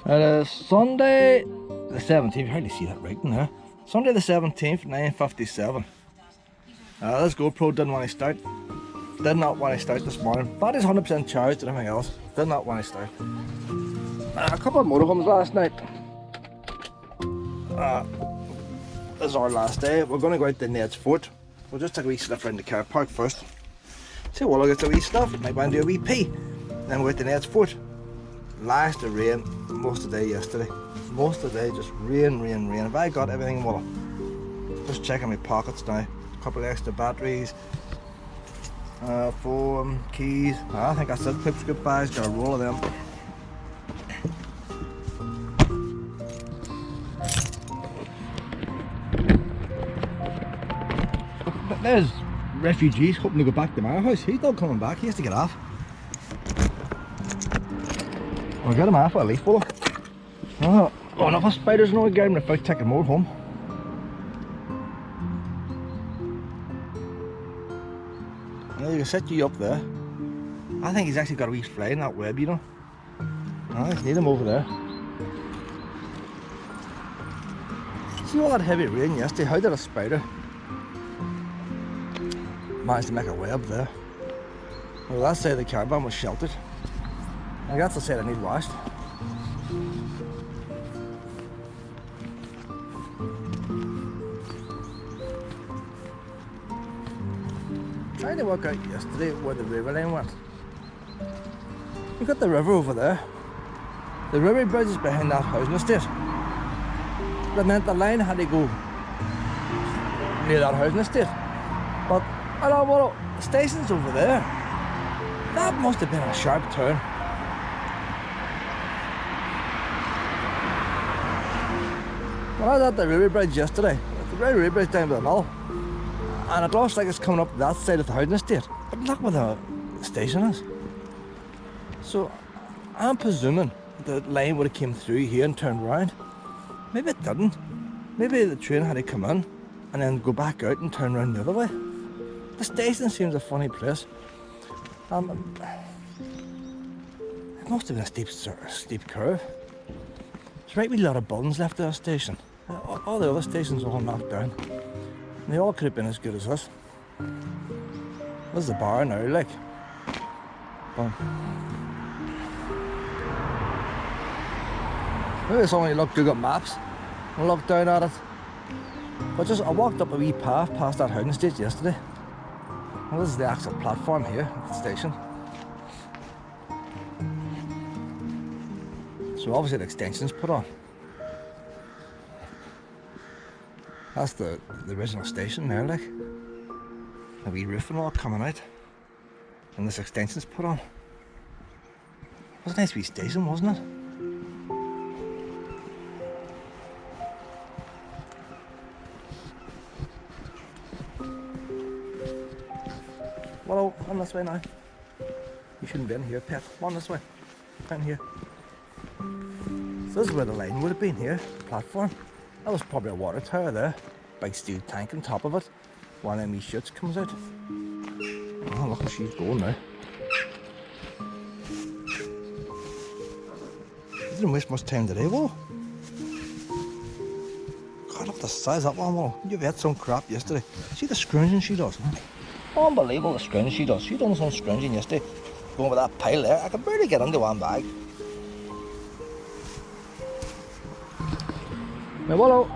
It is Sunday the 17th. You hardly see that writing there. Sunday the 17th, 9:57. This GoPro didn't want to start. Did not want to start this morning. Battery's 100% charged and everything else. Did not want to start. A couple of motorhomes last night. This is our last day. We're going to go out to Ned's Fort. We'll just take a wee slip around the car park first. See what, I'll get some wee stuff. Might want to do a wee pee. Then we'll go out to Ned's Fort. Last the rain most of the day yesterday. Most of the day just rain. Have I got everything? Well, just checking my pockets now. A couple of extra batteries, phone, keys. I think that's it. Clip scoop bags, got a roll of them. There's refugees hoping to go back to my house. He's not coming back. He has to get off. I'll get him off with a leaf full. Oh, enough of spiders and all again without taking more home. Well, you can set you up there. I think he's actually got a wee fly in that web, you know. I just need him over there. See all that heavy rain yesterday? How did a spider manage to make a web there? Well, that side of the caravan was sheltered. I think that's the side I need washed. Trying to work out yesterday where the river line went. You got the river over there. The river bridge is behind that housing estate. That meant the line had to go near that housing estate. But I don't know, the station's over there. That must have been a sharp turn. When I was at the river bridge yesterday, the river bridge down by the mill, and it looks like it's coming up that side of the housing estate, but look where the station is. So I'm presuming the line would have came through here and turned around. Maybe it didn't. Maybe the train had to come in and then go back out and turn around the other way. The station seems a funny place. It must have been a steep curve. There's right a lot of buildings left at our station. All the other stations are all knocked down. And they all could have been as good as this. This is the bar now, like. Maybe it's only look Google Maps and look down at it. But I walked up a wee path past that housing estate yesterday. Well, this is the actual platform here at the station. So obviously the extension's put on. That's the original station there, like. A wee roof and all coming out. And this extension's put on. It was a nice wee station, wasn't it? Well, on this way now. You shouldn't be in here, pet. Come on this way. Down here. So this is where the line would have been here, platform. That was probably a water tower there. Big steel tank on top of it. One of them wee chutes comes out. Oh, look, she's going now. I didn't waste much time today, Will. God, look at the size of that one, Will. You've had some crap yesterday. See the scrounging she does? Unbelievable the scrounging she does. She done some scrounging yesterday. Going with that pile there. I could barely get into one bag. Now, Willow.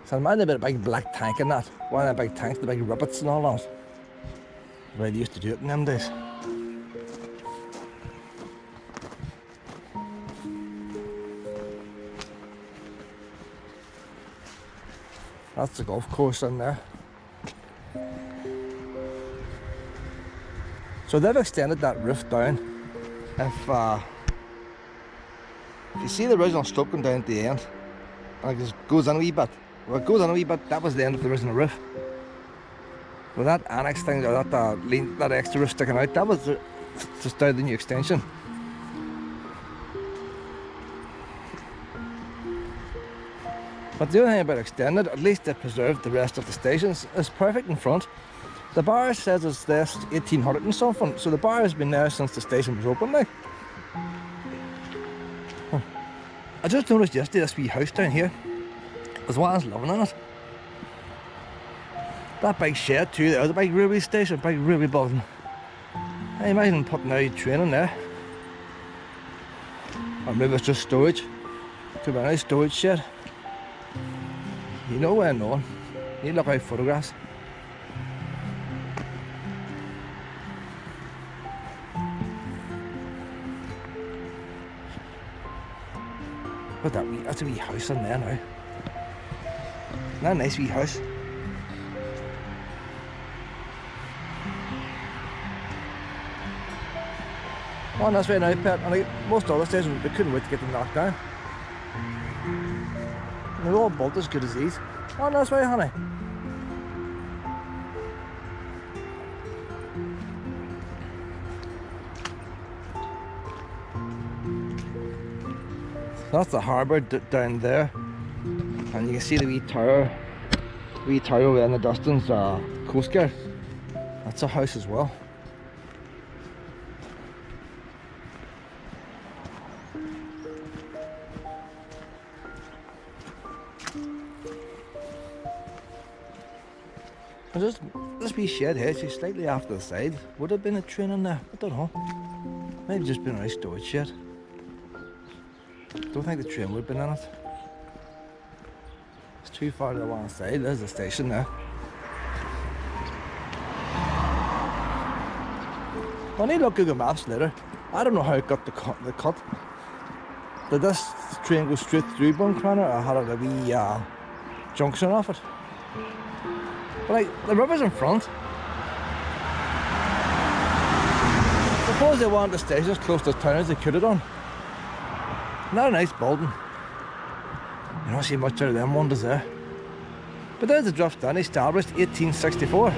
So mind a bit of big black tank in that. One of the big tanks, the big rivets and all that. The way they used to do it in them days. That's the golf course in there. So they've extended that roof down. If you see the original slope going down at the end, and it just goes on a wee bit. Well, it goes on a wee bit, that was the end of the original roof. Well, that annex thing, or that extra roof sticking out, that was to start the new extension. But the other thing about extended, at least they preserved the rest of the stations. It's perfect in front. The bar says it's this 1800 and something, so the bar has been there since the station was open, like. Huh. I just noticed yesterday this wee house down here. There's one that's living in it. That big shed too, there's a big railway station, big railway building. I imagine putting out a train in there. Or maybe it's just storage. Could be a nice storage shed. You know where I'm going. You look at photographs. Look at that wee, that's a wee house in there now. Isn't that a nice wee house? Oh, that's right now, Pet. And like most other stations, they couldn't wait to get them knocked down. And they're all built as good as these. Oh, that's right, honey. That's the harbour down there, and you can see the wee tower over there in the distance, Coast Guard. That's a house as well. This wee shed here, she's slightly off to the side. Would have been a train in there? I don't know. Maybe just been a nice storage shed. Don't think the train would have been in it. It's too far to the one side. There's the station there. I need to look at Google Maps later. I don't know how it got the cut. Did this train go straight through Buncrana, or had it a wee junction off it? But like, the river's in front. Suppose they wanted the station as close to town as they could have done. Not a nice building. You don't see much out of them wonders there. But there's the drop down, established 1864.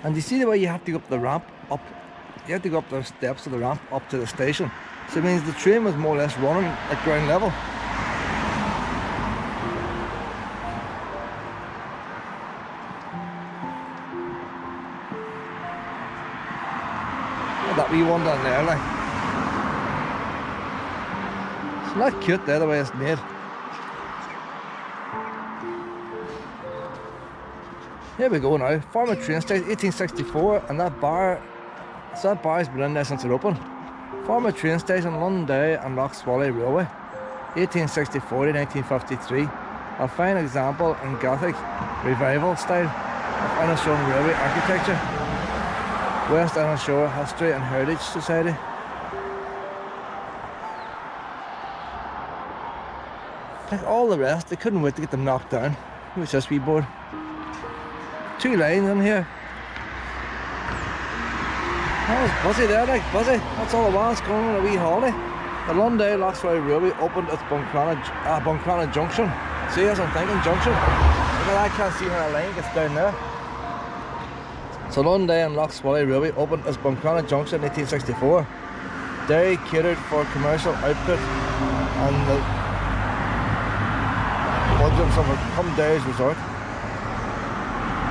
And you see the way you have to go up the ramp up. You have to go up the steps of the ramp up to the station. So it means the train was more or less running at ground level. That wee one down there, like. It's not cute there, the way it's made. Here we go now. Former train station, 1864, and that bar. So that bar's been in there since it opened. Former train station, Donegal and Lochswilly Railway, 1864 to 1953. A fine example in Gothic revival style of Henderson railway architecture. West Island Shore History and Heritage Society. Like all the rest, they couldn't wait to get them knocked down. It was just wee board. 2 lines in here. Oh, it's busy there, like busy. That's all it was, going on a wee holiday. The Donegal Lochswilly Railway opened at Buncrana Junction. See, as I'm thinking, junction. Because I can't see where a line gets down there. So Donegal and Lochswilly Railway opened as Buncrana Junction in 1864. Dairy catered for commercial output and the budgets of a Dairy's resort.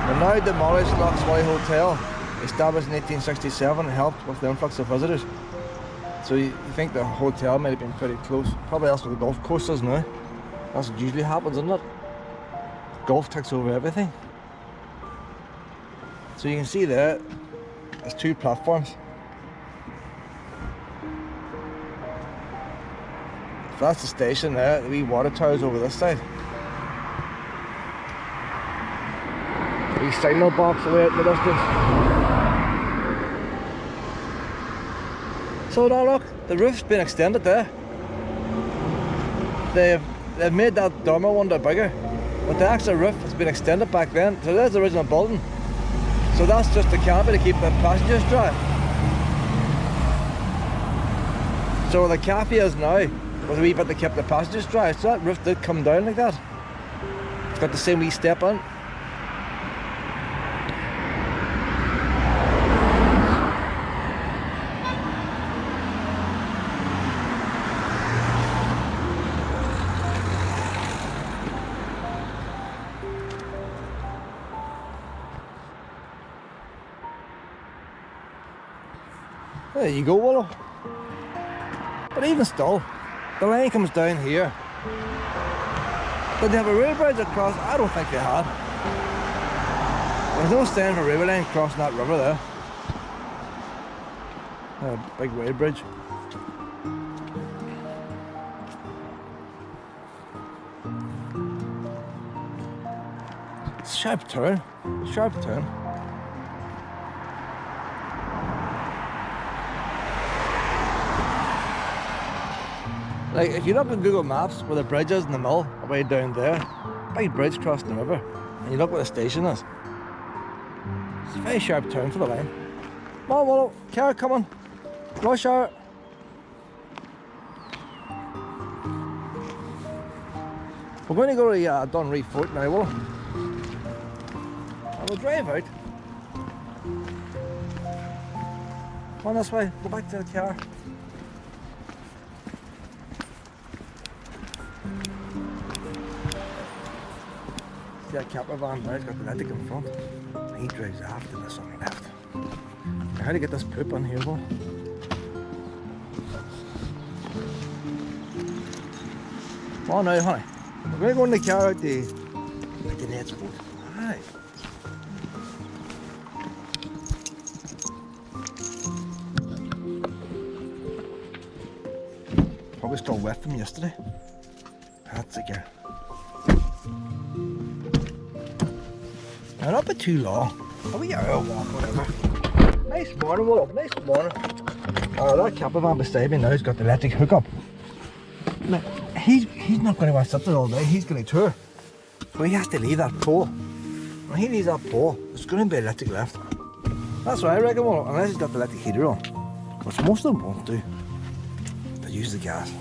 The now demolished Lochswilly Hotel, established in 1867, helped with the influx of visitors. So you think the hotel might have been pretty close. Probably that's where the golf course is now. That's what usually happens, isn't it? Golf takes over everything. So you can see there, there's 2 platforms. So that's the station there, the wee water tower's over this side. The wee signal box away at the distance. So now look, the roof's been extended there. They've made that dormer window bigger, but the actual roof has been extended back then. So there's the original building. So that's just the canopy to keep the passengers dry. So where the cafe is now was a wee bit to keep the passengers dry. So that roof did come down like that. It's got the same wee step on. There you go, Willow. But even still, the line comes down here. Did they have a rail bridge across? I don't think they had. There's no stand for railway line crossing that river there. Big rail bridge. Sharp turn. Sharp turn. Like, if you look at Google Maps where the bridge is in the middle, way down there, big bridge crossing the river, and you look where the station is, it's a very sharp turn for the line. Come on, Willow, car coming, rush hour. We're going to go to Dunree Fort now, Willow. And we'll drive out. Come on this way, go back to the car. That camper van there, it's got the electric in front. He drives after this on the left. How to get this poop on here, though? Come on now, honey. We're going to go in the car out the net spot. Alright. Probably still wet from yesterday. That's a girl. Now, not be too long. A wee hour walk, whatever. Nice morning, Willow. Nice morning. That camper van beside me now has got the electric hookup. Look, he's not going to want to sit there all day. He's going to tour. So he has to leave that pole. When he leaves that pole, there's going to be electric left. That's what I reckon, Willow. Unless he's got the electric heater on. Which most of them won't do. They use the gas.